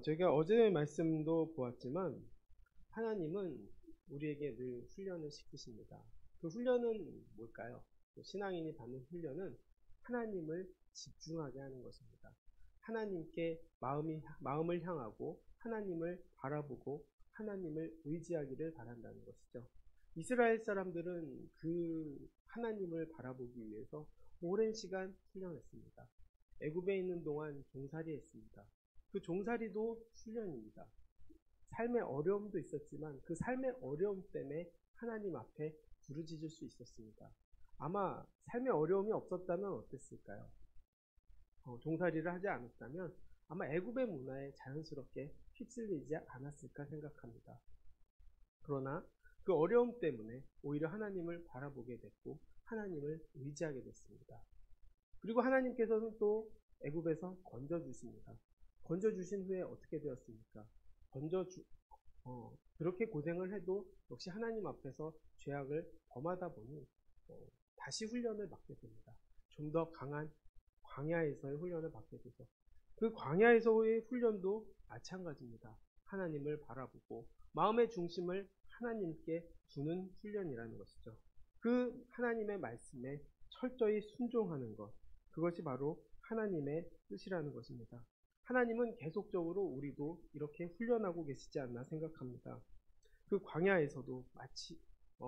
제가 어제 말씀도 보았지만 하나님은 우리에게 늘 훈련을 시키십니다. 그 훈련은 뭘까요? 신앙인이 받는 훈련은 하나님을 집중하게 하는 것입니다. 하나님께 마음을 향하고 하나님을 바라보고 하나님을 의지하기를 바란다는 것이죠. 이스라엘 사람들은 그 하나님을 바라보기 위해서 오랜 시간 훈련했습니다. 애굽에 있는 동안 종살이했습니다. 그 종살이도 훈련입니다. 삶의 어려움도 있었지만 그 삶의 어려움 때문에 하나님 앞에 부르짖을 수 있었습니다. 아마 삶의 어려움이 없었다면 어땠을까요? 종살이를 하지 않았다면 아마 애굽의 문화에 자연스럽게 휩쓸리지 않았을까 생각합니다. 그러나 그 어려움 때문에 오히려 하나님을 바라보게 됐고 하나님을 의지하게 됐습니다. 그리고 하나님께서는 또 애굽에서 건져주십니다. 건져주신 후에 어떻게 되었습니까? 그렇게 고생을 해도 역시 하나님 앞에서 죄악을 범하다 보니 다시 훈련을 받게 됩니다. 좀 더 강한 광야에서의 훈련을 받게 되죠. 그 광야에서의 훈련도 마찬가지입니다. 하나님을 바라보고 마음의 중심을 하나님께 두는 훈련이라는 것이죠. 그 하나님의 말씀에 철저히 순종하는 것, 그것이 바로 하나님의 뜻이라는 것입니다. 하나님은 계속적으로 우리도 이렇게 훈련하고 계시지 않나 생각합니다. 그 광야에서도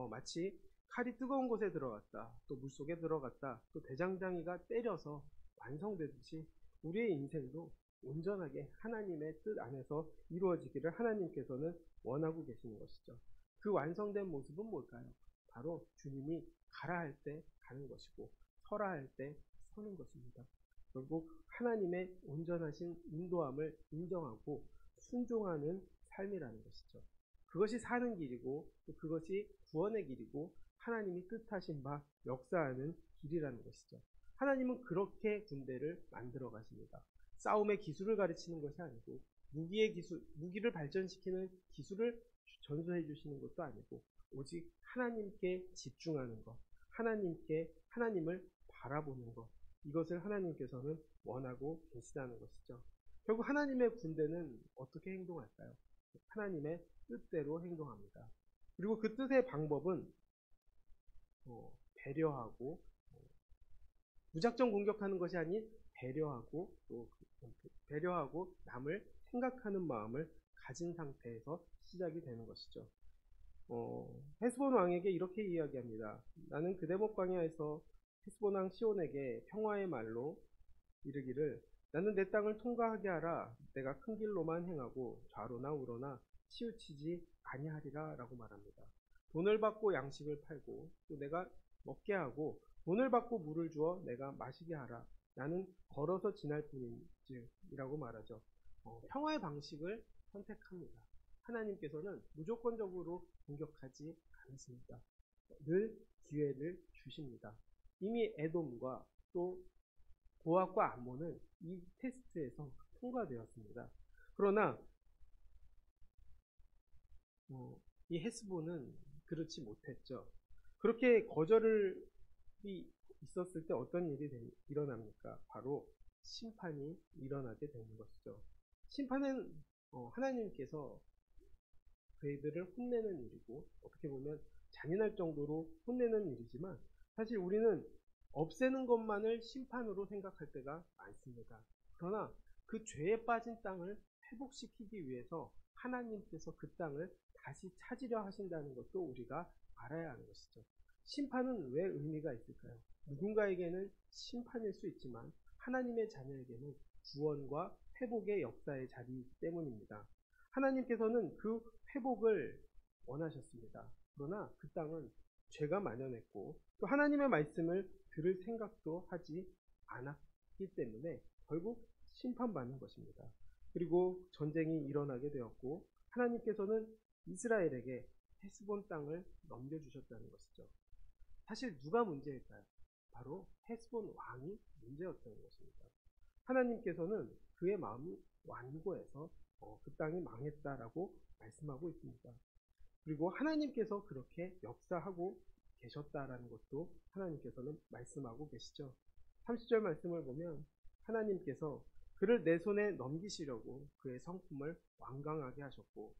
마치 칼이 뜨거운 곳에 들어갔다, 또 물속에 들어갔다, 또 대장장이가 때려서 완성되듯이 우리의 인생도 온전하게 하나님의 뜻 안에서 이루어지기를 하나님께서는 원하고 계시는 것이죠. 그 완성된 모습은 뭘까요? 바로 주님이 가라 할 때 가는 것이고 서라 할 때 서는 것입니다. 결국 하나님의 온전하신 인도함을 인정하고 순종하는 삶이라는 것이죠. 그것이 사는 길이고 또 그것이 구원의 길이고 하나님이 뜻하신 바 역사하는 길이라는 것이죠. 하나님은 그렇게 군대를 만들어 가십니다. 싸움의 기술을 가르치는 것이 아니고 무기를 발전시키는 기술을 전수해 주시는 것도 아니고 오직 하나님께 집중하는 것, 하나님을 바라보는 것, 이것을 하나님께서는 원하고 계시다는 것이죠. 결국 하나님의 군대는 어떻게 행동할까요? 하나님의 뜻대로 행동합니다. 그리고 그 뜻의 방법은 배려하고 무작정 공격하는 것이 아닌 배려하고 남을 생각하는 마음을 가진 상태에서 시작이 되는 것이죠. 헤스본 왕에게 이렇게 이야기합니다. 나는 그대목 광야에서 헤스본 왕 시온에게 평화의 말로 이르기를 나는 내 땅을 통과하게 하라. 내가 큰 길로만 행하고 좌로나 우로나 치우치지 아니하리라 라고 말합니다. 돈을 받고 양식을 팔고 또 내가 먹게 하고 돈을 받고 물을 주어 내가 마시게 하라. 나는 걸어서 지날 뿐인지라고 말하죠. 평화의 방식을 선택합니다. 하나님께서는 무조건적으로 공격하지 않습니다. 늘 기회를 주십니다. 이미 에돔과 또 모압과 암몬은 이 테스트에서 통과되었습니다. 그러나 이 헤스본은 그렇지 못했죠. 그렇게 거절이 있었을 때 어떤 일이 일어납니까? 바로 심판이 일어나게 되는 것이죠. 심판은 하나님께서 그들을 혼내는 일이고 어떻게 보면 잔인할 정도로 혼내는 일이지만 사실 우리는 없애는 것만을 심판으로 생각할 때가 많습니다. 그러나 그 죄에 빠진 땅을 회복시키기 위해서 하나님께서 그 땅을 다시 찾으려 하신다는 것도 우리가 알아야 하는 것이죠. 심판은 왜 의미가 있을까요? 누군가에게는 심판일 수 있지만 하나님의 자녀에게는 구원과 회복의 역사의 자리이기 때문입니다. 하나님께서는 그 회복을 원하셨습니다. 그러나 그 땅은 죄가 만연했고 또 하나님의 말씀을 들을 생각도 하지 않았기 때문에 결국 심판받는 것입니다. 그리고 전쟁이 일어나게 되었고 하나님께서는 이스라엘에게 헤스본 땅을 넘겨주셨다는 것이죠. 사실 누가 문제일까요? 바로 헤스본 왕이 문제였던 것입니다. 하나님께서는 그의 마음이 완고해서 그 땅이 망했다라고 말씀하고 있습니다. 그리고 하나님께서 그렇게 역사하고 계셨다라는 것도 하나님께서는 말씀하고 계시죠. 30절 말씀을 보면 하나님께서 그를 내 손에 넘기시려고 그의 성품을 완강하게 하셨고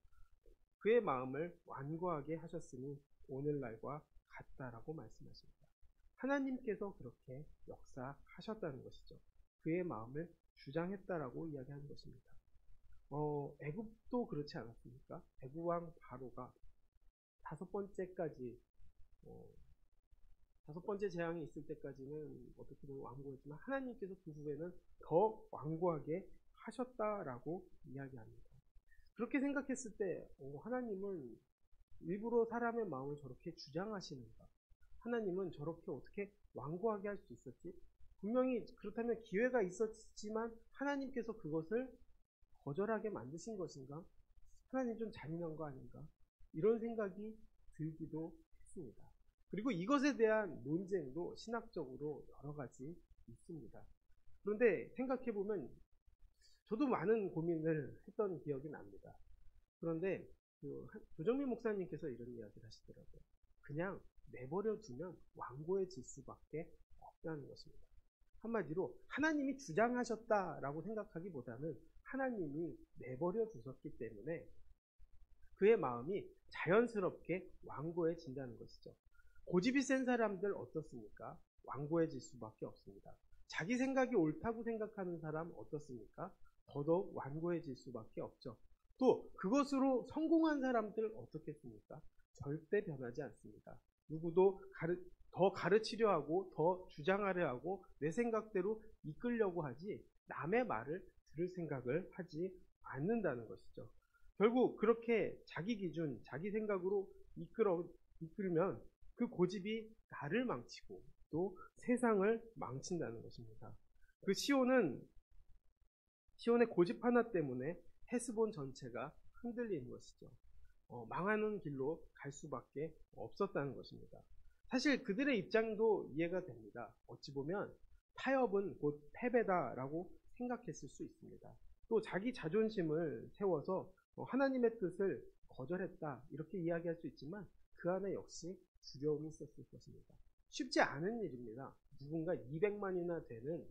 그의 마음을 완고하게 하셨으니 오늘날과 같다라고 말씀하십니다. 하나님께서 그렇게 역사하셨다는 것이죠. 그의 마음을 주장했다라고 이야기하는 것입니다. 애굽도 그렇지 않았습니까? 애굽 왕 바로가 다섯 번째까지 다섯 번째 재앙이 있을 때까지는 어떻게 보면 완고했지만 하나님께서 그 후에는 더 완고하게 하셨다라고 이야기합니다. 그렇게 생각했을 때 하나님은 일부러 사람의 마음을 저렇게 주장하시는가? 하나님은 저렇게 어떻게 완고하게 할 수 있었지? 분명히 그렇다면 기회가 있었지만 하나님께서 그것을 거절하게 만드신 것인가? 하나님 좀 잔인한 거 아닌가? 이런 생각이 들기도 했습니다. 그리고 이것에 대한 논쟁도 신학적으로 여러 가지 있습니다. 그런데 생각해보면 저도 많은 고민을 했던 기억이 납니다. 그런데 조정민 목사님께서 이런 이야기를 하시더라고요. 그냥 내버려 두면 완고해질 수밖에 없다는 것입니다. 한마디로 하나님이 주장하셨다라고 생각하기보다는 하나님이 내버려 두셨기 때문에 그의 마음이 자연스럽게 완고해진다는 것이죠. 고집이 센 사람들 어떻습니까? 완고해질 수밖에 없습니다. 자기 생각이 옳다고 생각하는 사람 어떻습니까? 더더욱 완고해질 수밖에 없죠. 또 그것으로 성공한 사람들 어떻겠습니까? 절대 변하지 않습니다. 누구도 더 가르치려 하고 더 주장하려 하고 내 생각대로 이끌려고 하지 남의 말을 들을 생각을 하지 않는다는 것이죠. 결국 그렇게 자기 기준, 자기 생각으로 이끌면 그 고집이 나를 망치고 또 세상을 망친다는 것입니다. 그 시온의 고집 하나 때문에 헤스본 전체가 흔들리는 것이죠. 망하는 길로 갈 수밖에 없었다는 것입니다. 사실 그들의 입장도 이해가 됩니다. 어찌 보면 타협은 곧 패배다라고 생각했을 수 있습니다. 또 자기 자존심을 세워서 하나님의 뜻을 거절했다 이렇게 이야기할 수 있지만 그 안에 역시 두려움이 있었을 것입니다. 쉽지 않은 일입니다. 누군가 200만이나 되는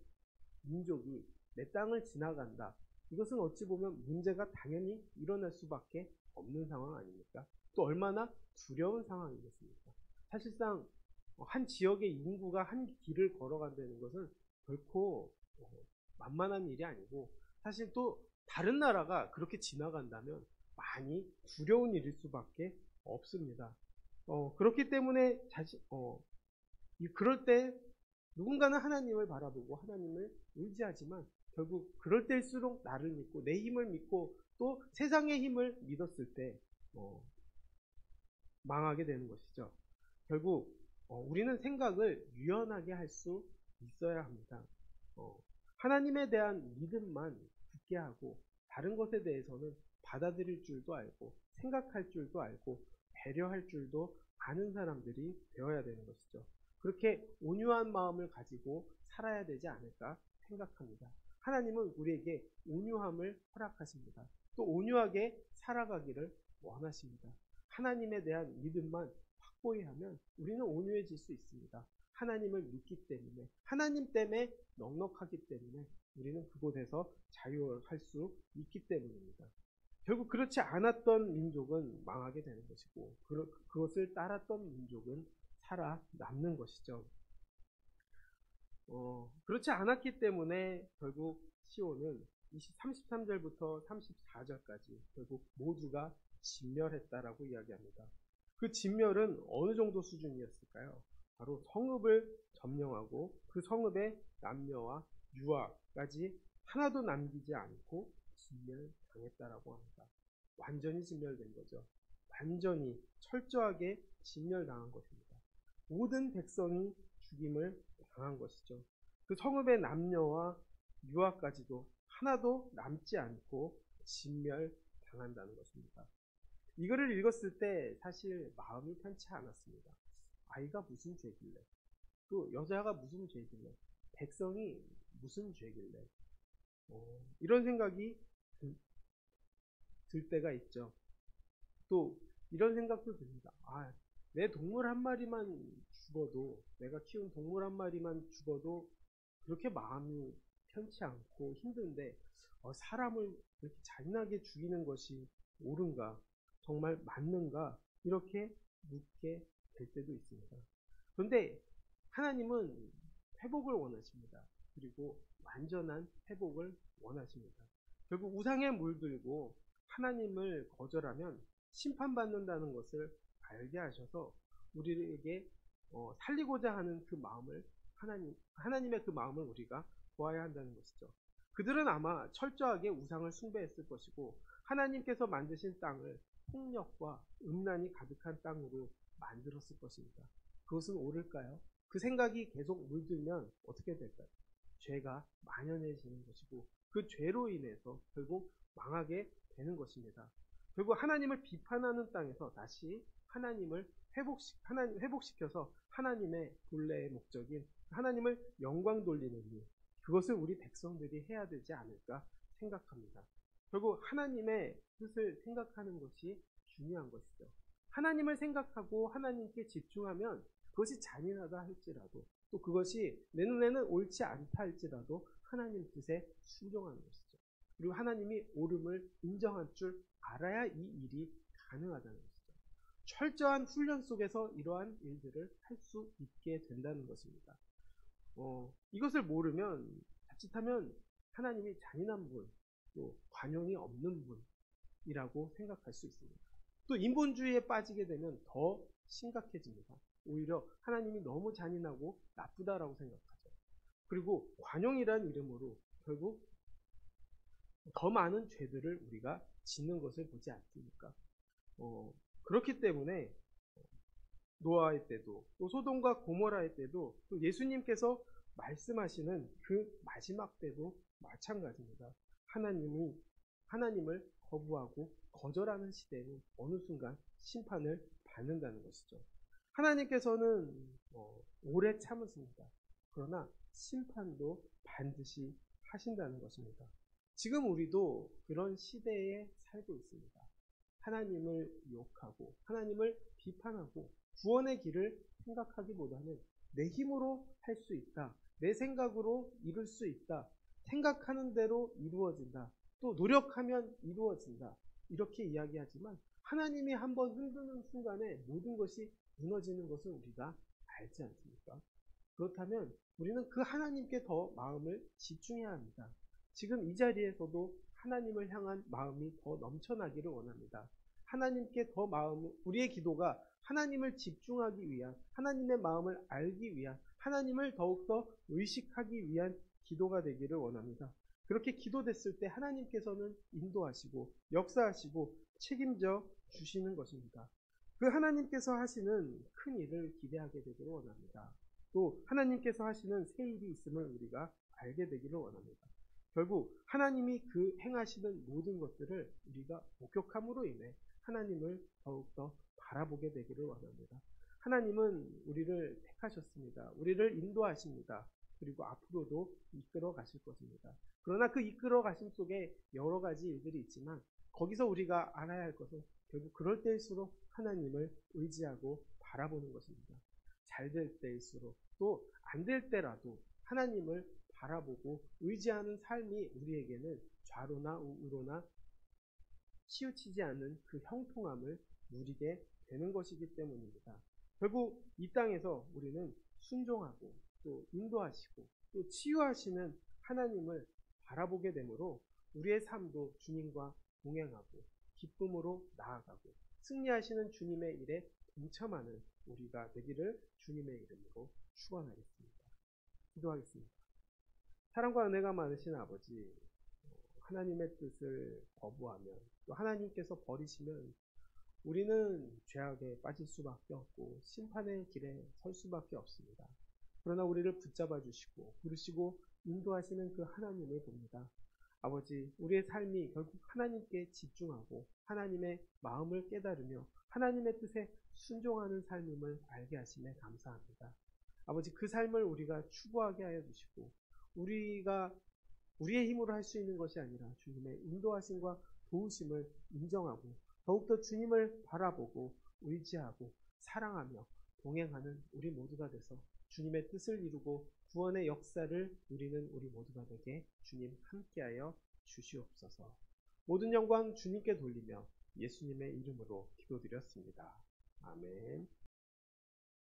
민족이 내 땅을 지나간다. 이것은 어찌 보면 문제가 당연히 일어날 수밖에 없는 상황 아닙니까? 또 얼마나 두려운 상황이겠습니까? 사실상 한 지역의 인구가 한 길을 걸어간다는 것은 결코 만만한 일이 아니고 사실 또 다른 나라가 그렇게 지나간다면 많이 두려운 일일 수밖에 없습니다. 그렇기 때문에 그럴 때 누군가는 하나님을 바라보고 하나님을 의지하지만 결국 그럴 때일수록 나를 믿고 내 힘을 믿고 또 세상의 힘을 믿었을 때 망하게 되는 것이죠. 결국 우리는 생각을 유연하게 할 수 있어야 합니다. 하나님에 대한 믿음만 굳게 하고 다른 것에 대해서는 받아들일 줄도 알고 생각할 줄도 알고 배려할 줄도 아는 사람들이 되어야 되는 것이죠. 그렇게 온유한 마음을 가지고 살아야 되지 않을까 생각합니다. 하나님은 우리에게 온유함을 허락하십니다. 또 온유하게 살아가기를 원하십니다. 하나님에 대한 믿음만 확고히 하면 우리는 온유해질 수 있습니다. 하나님을 믿기 때문에 하나님 때문에 넉넉하기 때문에 우리는 그곳에서 자유할 수 있기 때문입니다. 결국 그렇지 않았던 민족은 망하게 되는 것이고 그것을 따랐던 민족은 살아남는 것이죠. 그렇지 않았기 때문에 결국 시온은 33절부터 34절까지 결국 모두가 진멸했다라고 이야기합니다. 그 진멸은 어느 정도 수준이었을까요? 바로 성읍을 점령하고 그 성읍의 남녀와 유아까지 하나도 남기지 않고 진멸당했다라고 합니다. 완전히 진멸된 거죠. 완전히 철저하게 진멸당한 것입니다. 모든 백성이 죽임을 당한 것이죠. 그 성읍의 남녀와 유아까지도 하나도 남지 않고 진멸당한다는 것입니다. 이거를 읽었을 때 사실 마음이 편치 않았습니다. 아이가 무슨 죄길래, 또 여자가 무슨 죄길래, 백성이 무슨 죄길래, 이런 생각이 들 때가 있죠. 또 이런 생각도 듭니다. 내 동물 한 마리만 죽어도, 내가 키운 동물 한 마리만 죽어도 그렇게 마음이 편치 않고 힘든데 사람을 이렇게 잔인하게 죽이는 것이 옳은가? 정말 맞는가? 이렇게 묻게 될 때도 있습니다. 그런데 하나님은 회복을 원하십니다. 그리고 완전한 회복을 원하십니다. 결국 우상에 물들고 하나님을 거절하면 심판받는다는 것을 알게 하셔서 우리에게 살리고자 하는 그 마음을 하나님의 그 마음을 우리가 보아야 한다는 것이죠. 그들은 아마 철저하게 우상을 숭배했을 것이고 하나님께서 만드신 땅을 폭력과 음란이 가득한 땅으로 만들었을 것입니다. 그것은 옳을까요? 그 생각이 계속 물들면 어떻게 될까요? 죄가 만연해지는 것이고 그 죄로 인해서 결국 망하게 되는 것입니다. 결국 하나님을 비판하는 땅에서 다시 하나님을 회복시켜서 하나님의 본래의 목적인 하나님을 영광 돌리는 일, 그것을 우리 백성들이 해야 되지 않을까 생각합니다. 결국 하나님의 뜻을 생각하는 것이 중요한 것이죠. 하나님을 생각하고 하나님께 집중하면 그것이 잔인하다 할지라도 또 그것이 내 눈에는 옳지 않다 할지라도 하나님 뜻에 순종하는 것이죠. 그리고 하나님이 옳음을 인정할 줄 알아야 이 일이 가능하다는 것이죠. 철저한 훈련 속에서 이러한 일들을 할 수 있게 된다는 것입니다. 이것을 모르면 자칫하면 하나님이 잔인한 분, 또 관용이 없는 분이라고 생각할 수 있습니다. 또 인본주의에 빠지게 되면 더 심각해집니다. 오히려 하나님이 너무 잔인하고 나쁘다라고 생각하죠. 그리고 관용이란 이름으로 결국 더 많은 죄들을 우리가 짓는 것을 보지 않습니까? 그렇기 때문에 노아의 때도 또 소돔과 고모라의 때도 또 예수님께서 말씀하시는 그 마지막 때도 마찬가지입니다. 하나님을 거부하고 거절하는 시대에는 어느 순간 심판을 받는다는 것이죠. 하나님께서는 오래 참으십니다. 그러나 심판도 반드시 하신다는 것입니다. 지금 우리도 그런 시대에 살고 있습니다. 하나님을 욕하고 하나님을 비판하고 구원의 길을 생각하기보다는 내 힘으로 할 수 있다. 내 생각으로 이룰 수 있다. 생각하는 대로 이루어진다. 또 노력하면 이루어진다. 이렇게 이야기하지만 하나님이 한번 흔드는 순간에 모든 것이 무너지는 것을 우리가 알지 않습니까? 그렇다면 우리는 그 하나님께 더 마음을 집중해야 합니다. 지금 이 자리에서도 하나님을 향한 마음이 더 넘쳐나기를 원합니다. 하나님께 더 우리의 기도가 하나님을 집중하기 위한, 하나님의 마음을 알기 위한, 하나님을 더욱더 의식하기 위한 기도가 되기를 원합니다. 그렇게 기도됐을 때 하나님께서는 인도하시고 역사하시고 책임져 주시는 것입니다. 그 하나님께서 하시는 큰 일을 기대하게 되기를 원합니다. 또 하나님께서 하시는 새 일이 있음을 우리가 알게 되기를 원합니다. 결국 하나님이 그 행하시는 모든 것들을 우리가 목격함으로 인해 하나님을 더욱더 바라보게 되기를 원합니다. 하나님은 우리를 택하셨습니다. 우리를 인도하십니다. 그리고 앞으로도 이끌어 가실 것입니다. 그러나 그 이끌어 가심 속에 여러 가지 일들이 있지만 거기서 우리가 알아야 할 것은 결국 그럴 때일수록 하나님을 의지하고 바라보는 것입니다. 잘 될 때일수록 또 안 될 때라도 하나님을 바라보고 의지하는 삶이 우리에게는 좌로나 우로나 치우치지 않는 그 형통함을 누리게 되는 것이기 때문입니다. 결국 이 땅에서 우리는 순종하고 또 인도하시고 또 치유하시는 하나님을 바라보게 되므로 우리의 삶도 주님과 동행하고 기쁨으로 나아가고 승리하시는 주님의 일에 동참하는 우리가 되기를 주님의 이름으로 축원하겠습니다. 기도하겠습니다. 사랑과 은혜가 많으신 아버지, 하나님의 뜻을 거부하면 또 하나님께서 버리시면 우리는 죄악에 빠질 수밖에 없고 심판의 길에 설 수밖에 없습니다. 그러나 우리를 붙잡아 주시고 부르시고 인도하시는 그 하나님을 봅니다. 아버지, 우리의 삶이 결국 하나님께 집중하고 하나님의 마음을 깨달으며 하나님의 뜻에 순종하는 삶임을 알게 하심에 감사합니다. 아버지, 그 삶을 우리가 추구하게 하여 주시고 우리가 우리의 힘으로 할 수 있는 것이 아니라 주님의 인도하심과 도우심을 인정하고 더욱더 주님을 바라보고 의지하고 사랑하며 동행하는 우리 모두가 돼서 주님의 뜻을 이루고 구원의 역사를 누리는 우리 모두가 되게 주님 함께하여 주시옵소서. 모든 영광 주님께 돌리며 예수님의 이름으로 기도드렸습니다. 아멘.